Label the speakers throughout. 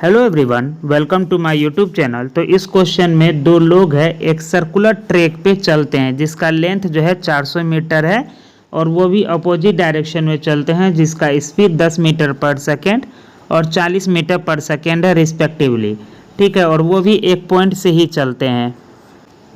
Speaker 1: Hello everyone, welcome to my YouTube channel. तो इस question में दो लोग हैं, एक सर्कुलर ट्रैक पे चलते हैं जिसका लेंथ जो है 400 मीटर है और वो भी अपोजिट डायरेक्शन में चलते हैं जिसका स्पीड 10 मीटर पर सेकेंड और 40 मीटर पर सेकेंड है रिस्पेक्टिवली। ठीक है, और वो भी एक पॉइंट से ही चलते हैं।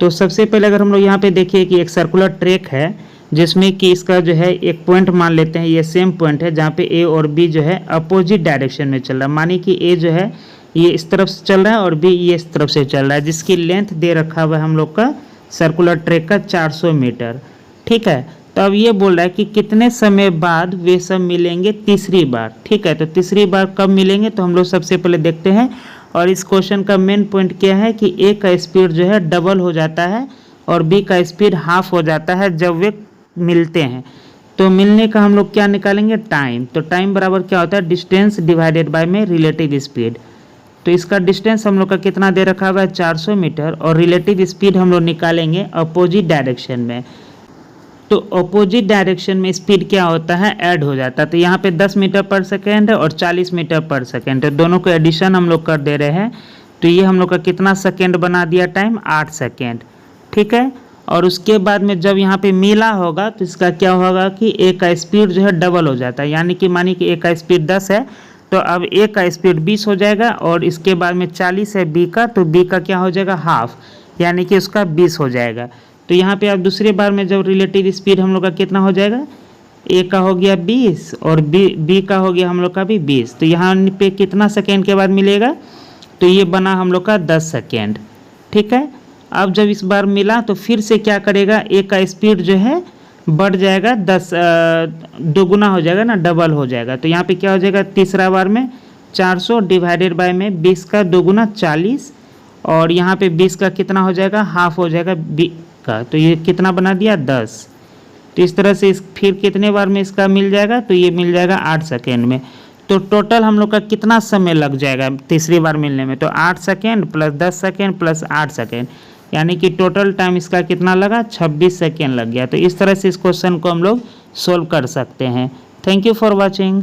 Speaker 1: तो सबसे पहले अगर हम लोग यहाँ पे देखिए कि एक सर्कुलर ट्रैक है जिसमें कि इसका जो है एक पॉइंट मान लेते हैं, ये सेम पॉइंट है जहाँ पे ए और बी जो है अपोजिट डायरेक्शन में चल रहा है। मानिए कि ए जो है ये इस तरफ से चल रहा है और बी ये इस तरफ से चल रहा है, जिसकी लेंथ दे रखा हुआ है हम लोग का सर्कुलर ट्रैक का 400 मीटर। ठीक है, तो अब ये बोल रहा है कि कितने समय बाद वे सब मिलेंगे तीसरी बार। ठीक है, तो तीसरी बार कब मिलेंगे तो हम लोग सबसे पहले देखते हैं। और इस क्वेश्चन का मेन पॉइंट क्या है कि ए का स्पीड जो है डबल हो जाता है और बी का स्पीड हाफ हो जाता है जब वे मिलते हैं। तो मिलने का हम लोग क्या निकालेंगे, टाइम। तो टाइम बराबर क्या होता है, डिस्टेंस डिवाइडेड बाय में रिलेटिव स्पीड। तो इसका डिस्टेंस हम लोग का कितना दे रखा हुआ है 400 मीटर और रिलेटिव स्पीड हम लोग निकालेंगे अपोजिट डायरेक्शन में। तो अपोजिट डायरेक्शन में स्पीड क्या होता है, ऐड हो जाता है। तो यहाँ पे 10 मीटर पर सेकेंड है और 40 मीटर पर सेकेंड है, दोनों को एडिशन हम लोग कर दे रहे हैं। तो ये हम लोग का कितना सेकेंड बना दिया, टाइम 8 सेकेंड। ठीक है, और उसके बाद में जब यहाँ पे मिला होगा तो इसका क्या होगा कि ए का स्पीड जो है डबल हो जाता है। यानी कि मानिए कि ए का स्पीड 10 है तो अब ए का स्पीड 20 हो जाएगा और इसके बाद में 40 है बी का, तो बी का क्या हो जाएगा, हाफ, यानी कि उसका 20 हो जाएगा। तो यहाँ पे अब दूसरी बार में जब रिलेटिव स्पीड हम लोग का कितना हो जाएगा, ए का हो गया 20 और बी का हो गया हम लोग का भी 20। तो यहाँ पे कितना सेकेंड के बाद मिलेगा, तो ये बना हम लोग का 10 सेकेंड। ठीक है, अब जब इस बार मिला तो फिर से क्या करेगा, ए का स्पीड जो है बढ़ जाएगा, 10 दोगुना हो जाएगा ना, डबल हो जाएगा। तो यहाँ पे क्या हो जाएगा, तीसरा बार में 400 डिवाइडेड बाय में 20 का दोगुना 40 और यहाँ पे 20 का कितना हो जाएगा, हाफ हो जाएगा बी का। तो ये कितना बना दिया, 10। तो इस तरह से फिर कितने बार में इसका मिल जाएगा, तो ये मिल जाएगा 8 सेकेंड में। तो टोटल हम लोग का कितना समय लग जाएगा तीसरी बार मिलने में, तो 8 second plus 10 second plus 8 second, यानी कि टोटल टाइम इसका कितना लगा, 26 सेकेंड लग गया। तो इस तरह से इस क्वेश्चन को हम लोग सोल्व कर सकते हैं। Thank you for watching.